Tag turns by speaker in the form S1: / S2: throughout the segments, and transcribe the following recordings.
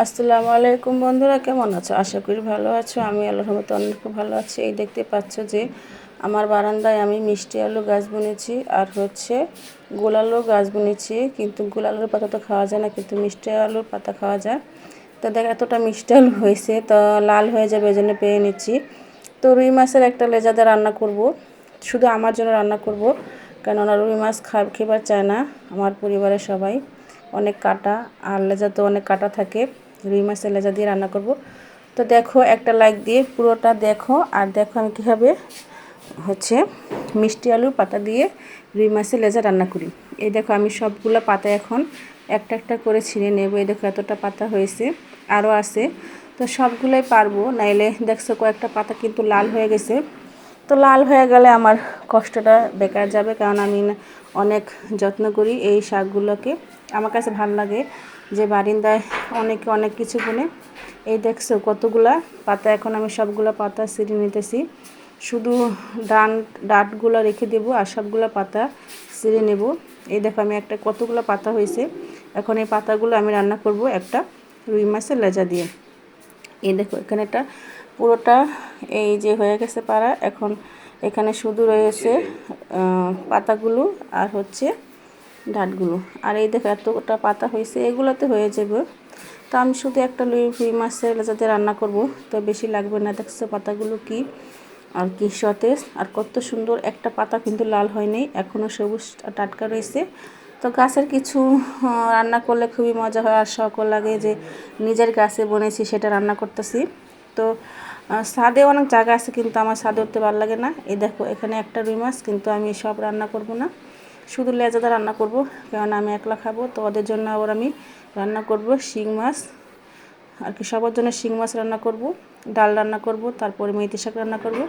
S1: আসসালামু আলাইকুম বন্ধুরা, কেমন আছো? আশা করি ভালো আছো। আমি আল্লাহর রহমতে অনেক ভালো আছি। এই দেখতে পাচ্ছ যে আমার বারান্দায় আমি মিষ্টি আলু গাছ বুনেছি আর গোল আলুর গাছ বুনেছি। কিন্তু গোল আলুর পাতা তো খাওয়া যায় না, কিন্তু মিষ্টি আলুর পাতা খাওয়া যায়। তো দেখ এতটা মিষ্টি আলু হয়েছে, তো লাল হয়ে যাবে, এই জন্য পেয়ে নিচ্ছি। তো রুই মাছের একটা লেজাতে রান্না করব, শুধু আমার জন্য রান্না করব, কেননা রুই মাছ খেবার চায় না আমার পরিবারের সবাই। অনেক কাটা, আর লেজা তো অনেক কাটা থাকে। রুই মাছের লেজা দিয়ে রান্না করব। তো দেখো, একটা লাইক দিয়ে পুরোটা দেখো, আর দেখো আমি কীভাবে মিষ্টি আলুর পাতা দিয়ে রুই মাছের লেজা রান্না করি। এই দেখো আমি সবগুলো পাতা এখন একটা একটা করে ছিঁড়ে নেব। এই দেখো এতটা পাতা হয়েছে, আরও আছে। তো সবগুলোই পারবো, নাইলে দেখছো কয়েকটা পাতা কিন্তু লাল হয়ে গেছে। তো লাল হয়ে গেলে আমার কষ্টটা বেকার যাবে, কারণ আমি অনেক যত্ন করি এই শাকগুলোকে। আমার কাছে ভালো লাগে যে বারিন্দায় অনেকে অনেক কিছু বুনে। এই দেখছো কতগুলা পাতা, এখন আমি সবগুলা পাতা ছিঁড়ে নিতেছি। শুধু ডাঁটগুলো রেখে দেবো আর সবগুলো পাতা ছিঁড়ে নেব। এই দেখো আমি কতগুলো পাতা হয়েছে। এখন এই পাতাগুলো আমি রান্না করব একটা রুই মাছের লেজা দিয়ে। এই দেখো এখানে একটা পুরোটা এই যে হয়ে গেছে পাড়া। এখন এখানে শুধু রয়েছে পাতাগুলো আর ডাঁটগুলো। আর এই দেখো এতটা পাতা হয়েছে, এগুলোতে হয়ে যাবে। তো আমি শুধু একটা রুই মাছের লেজাতে রান্না করব, তো বেশি লাগবে না। দেখছো পাতাগুলো কি আর কি সতেজ, আর কত সুন্দর। একটা পাতা কিন্তু লাল হয়নি, এখনও সবুজ টাটকা রয়েছে। তো গাছের কিছু রান্না করলে খুবই মজা হয়, আর শখও লাগে যে নিজের গাছে বনেছি সেটা রান্না করতেছি। তো ছাদে অনেক জায়গা আছে, কিন্তু আমার ছাদে উঠতে ভালো লাগে না। এই দেখো এখানে একটা রুই মাছ, কিন্তু আমি সব রান্না করব না, শুধু লেজাটা রান্না করব, কারণ আমি একলা খাবো। তো ওদের জন্য আবার আমি রান্না করব শিং মাছ, আর কি সবার জন্য শিং মাছ রান্না করব, ডাল রান্না করব, তারপরে মেথি শাক রান্না করব।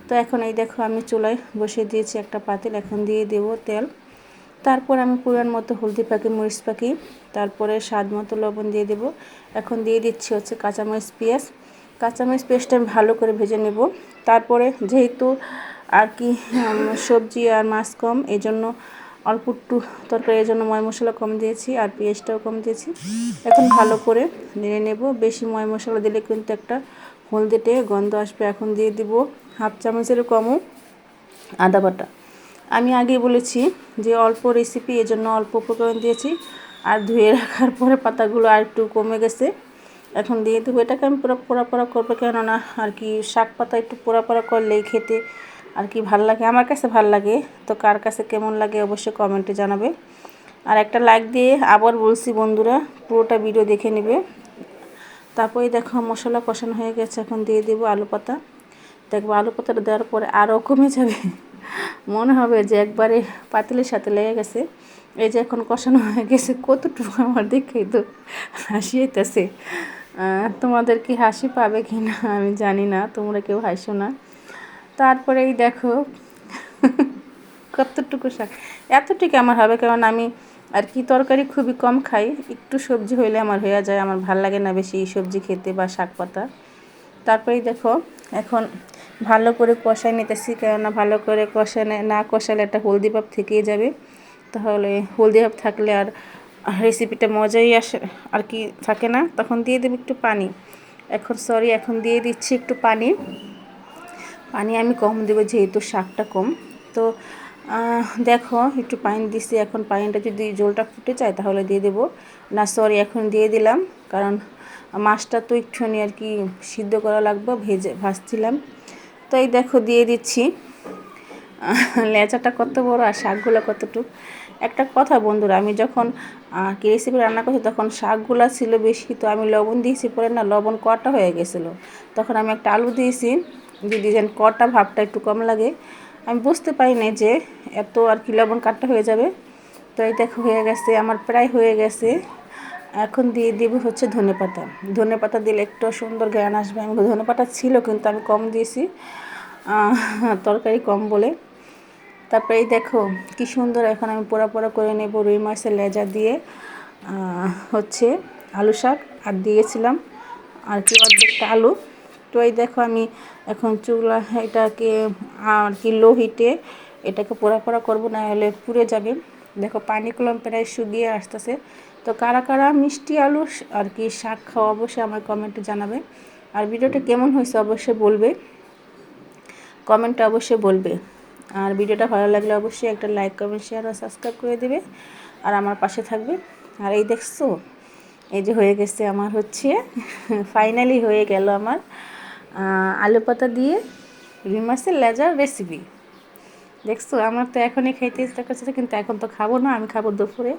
S1: তো এখন এই দেখো আমি চুলায় বসিয়ে দিয়েছি একটা পাতিল, এখন দিয়ে দেবো তেল। তারপর আমি পরিমাণ মতো হলদি পাখি, মরিচ পাখি, তারপরে স্বাদ মতো লবণ দিয়ে দেব। এখন দিয়ে দিচ্ছি কাঁচামরিচ, পেঁয়াজ। কাঁচামরিচ পেস্টটা আমি ভালো করে ভেজে নেব। তারপরে যেহেতু আর কি সবজি আর মাছ কম, এই জন্য অল্প একটু তরকারি, এই জন্য ময় মশলা কম দিয়েছি আর পেঁয়াজটাও কম দিয়েছি। এখন ভালো করে নেড়ে নেব। বেশি ময় মশলা দিলে কিন্তু একটা হলদেটে গন্ধ আসবে। এখন দিয়ে দিব হাফ চামচের কমও আদা বাটা। আমি আগেই বলেছি যে অল্প রেসিপি, এজন্য অল্প উপকরণ দিয়েছি। আর ধুয়ে রাখার পরে পাতাগুলো আর একটু কমে গেছে, এখন দিয়ে দেবো। এটাকে আমি পুরো পোড়া পোড়া করবো, কেননা আর কি শাক পাতা একটু পোড়া পোড়া করলেই খেতে আর কি ভাল লাগে, আমার কাছে ভাল লাগে। তো কার কাছে কেমন লাগে অবশ্যই কমেন্টে জানাবে। আর একটা লাইক দিয়ে আবার বলছি বন্ধুরা, পুরোটা ভিডিও দেখে নেবে। তারপরে দেখো মশলা কষানো হয়ে গেছে, এখন দিয়ে দেবো আলু পাতা। দেখবো আলু পাতাটা দেওয়ার পরে আরও কমে যাবে, মনে হবে যে একবারে পাতিলের সাথে লেগে গেছে। এই যে এখন কষানো হয়ে গেছে, কতটুকু আমার দেখেই তো হাসি হইতেছে। তোমাদের কি হাসি পাবে কি না আমি জানি না, তোমরা কেউ হাসো না। তারপরে এই দেখো কতটুকু শাক, এতটুকু আমার হবে, কারণ আমি আর কি তরকারি খুবই কম খাই, একটু সবজি হইলে আমার হয়ে যায়। আমার ভাল লাগে না বেশি সবজি খেতে বা শাক পাতা। তারপরেই দেখো এখন ভালো করে কষাই নিতেছি, কেননা ভালো করে না কষালে একটা হলদি ভাব থেকেই যাবে। তাহলে হলদি ভাব থাকলে আর রেসিপিটা মজাই আসে আর কি থাকে না। তখন দিয়ে দেবো একটু পানি। এখন দিয়ে দিচ্ছি একটু পানি। পানি আমি কম দেবো, যেহেতু শাকটা কম। তো দেখো একটু পানি দিচ্ছি। এখন পানিটা যদি জলটা ফুটে যায় তাহলে দিয়ে দেবো না, এখন দিয়ে দিলাম, কারণ মাছটা তো একটুখানি আর কি সিদ্ধ করা লাগবে, ভাজছিলাম। তো এই দেখো দিয়ে দিচ্ছি। লেচাটা কত বড় আর শাকগুলো কতটুকু। একটা কথা বন্ধুরা, আমি যখন কি রেসিপি রান্না করছি তখন শাকগুলো ছিল বেশি, তো আমি লবণ দিয়েছি, পরে না লবণ কটা হয়ে গেছিলো। তখন আমি একটা আলু দিয়েছি, যদি যেন কটা ভাবটা একটু কম লাগে। আমি বুঝতে পারি না যে এত আর কি লবণ কাটটা হয়ে যাবে। তো এই দেখো হয়ে গেছে, আমার প্রায় হয়ে গেছে। এখন দিয়ে দিব ধনেপাতা। ধনেপাতা দিলে একটু সুন্দর ঘ্রাণ আসবে। আমি ধনেপাতা ছিল, কিন্তু আমি কম দিয়েছি তরকারি কম বলে। তারপরে এই দেখো কি সুন্দর। এখন আমি পোড়া পোড়া করে নেব রুই মাছের লেজা দিয়ে আলু শাক, আর দিয়েছিলাম আর কি অর্ধেকটা আলু। তো এই দেখো আমি এখন চুলা এটাকে আর কি লো হিটে এটাকে পোড়া পোড়া করবো, না হলে পুড়ে যাবে। দেখো পানিগুলো প্রায় শুকিয়ে আসতেছে। তো কারা কারা মিষ্টি আলু আর কি শাক খাওয়া অবশ্যই আমার কমেন্টে জানাবে। আর ভিডিওটা কেমন হয়েছে অবশ্যই বলবে, কমেন্টে অবশ্যই বলবে। আর ভিডিওটা ভালো লাগলে অবশ্যই একটা লাইক, কমেন্ট, শেয়ার আর সাবস্ক্রাইব করে দিবে আর আমার পাশে থাকবে। আর এই দেখছো, এই যে হয়ে গেছে আমার হচ্ছে ফাইনালি হয়ে গেল আমার আলু পাতা দিয়ে রুই মাছের লেজার রেসিপি। দেখছো, আমার তো এখনই খাইতে ইচ্ছা করছে, কিন্তু এখন তো খাবো না, আমি খাবো দুপুরে।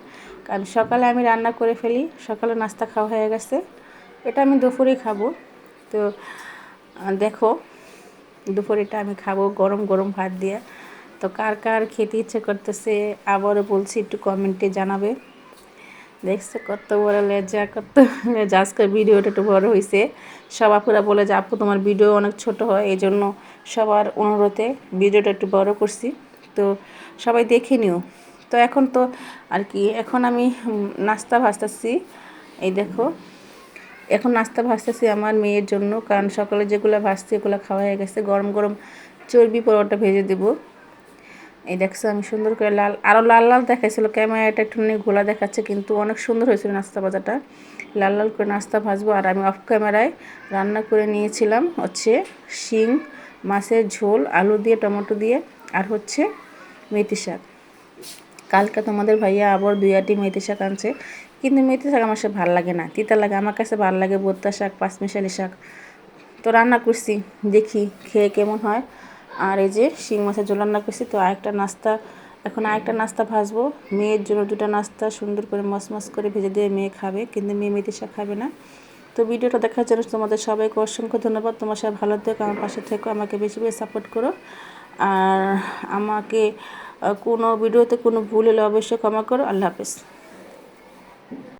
S1: কারণ সকালে আমি রান্না করে ফেলি, সকালে নাস্তা খাওয়া হয়ে গেছে, এটা আমি দুপুরেই খাবো। তো দেখো, দুপুরে এটা আমি খাবো গরম গরম ভাত দিয়ে। তো কার কার খেতে ইচ্ছে করতেছে আবারও বলছি, একটু কমেন্টে জানাবে। দেখছো কত বড় লেজা, কত লেজা। আজকের ভিডিওটা একটু বড় হয়েছে। সব আপুরা বলে যে আপু তোমার ভিডিও অনেক ছোট হয়, এই জন্য সবার অনুরোধে ভিডিওটা একটু বড় করছি। তো সবাই দেখে নিও। তো এখন তো আর কি, এখন আমি নাস্তা ভাজতেছি। এই দেখো, এখন নাস্তা ভাজতেছি আমার মেয়ের জন্য, কারণ সকালে যেগুলো ভাজছি এগুলো খাওয়া হয়ে গেছে। গরম গরম চর্বি পরোটা ভেজে দেবো। এই দেখছো আমি সুন্দর করে লাল, আরও লাল লাল দেখাইছিল, ক্যামেরাটা একটু ঘোলা দেখাচ্ছে, কিন্তু অনেক সুন্দর হয়েছিল নাস্তা ভাজাটা। লাল লাল করে নাস্তা ভাজবো। আর আমি অফ ক্যামেরায় রান্না করে নিয়েছিলাম হচ্ছে শিং মাছের ঝোল, আলু দিয়ে, টমেটো দিয়ে, আর হচ্ছে মেথি শাক। কালকে তোমাদের ভাইয়া আবার 2 আটি মেথি শাক আনছে, কিন্তু মেথি শাক আমার সে ভালো লাগে না, তিতা লাগে। আমার কাছে ভালো লাগে ভর্তা শাক, পাঁচমিশালি শাক। তো রান্না করছি, দেখি খেয়ে কেমন হয়। আর এই যে শিং মাছের ঝোল রান্না করছি। তো আরেকটা নাস্তা, এখন আরেকটা নাস্তা ভাজবো। মেয়ের জন্য 2টা নাস্তা সুন্দর করে মসমস করে ভেজে দিয়ে মেয়ে খাবে, কিন্তু মেয়ে মেথি শাক খাবে না। তো ভিডিওটা দেখার জন্য তোমাদের সবাইকে অসংখ্য ধন্যবাদ। তোমার সবাই ভালো থেকো, আমার পাশে থেকো, আমাকে বেশি বেশি সাপোর্ট করো। আর আমাকে কোনো ভিডিওতে কোনো ভুল হলে অবশ্যই ক্ষমা করো। আল্লাহ হাফেজ।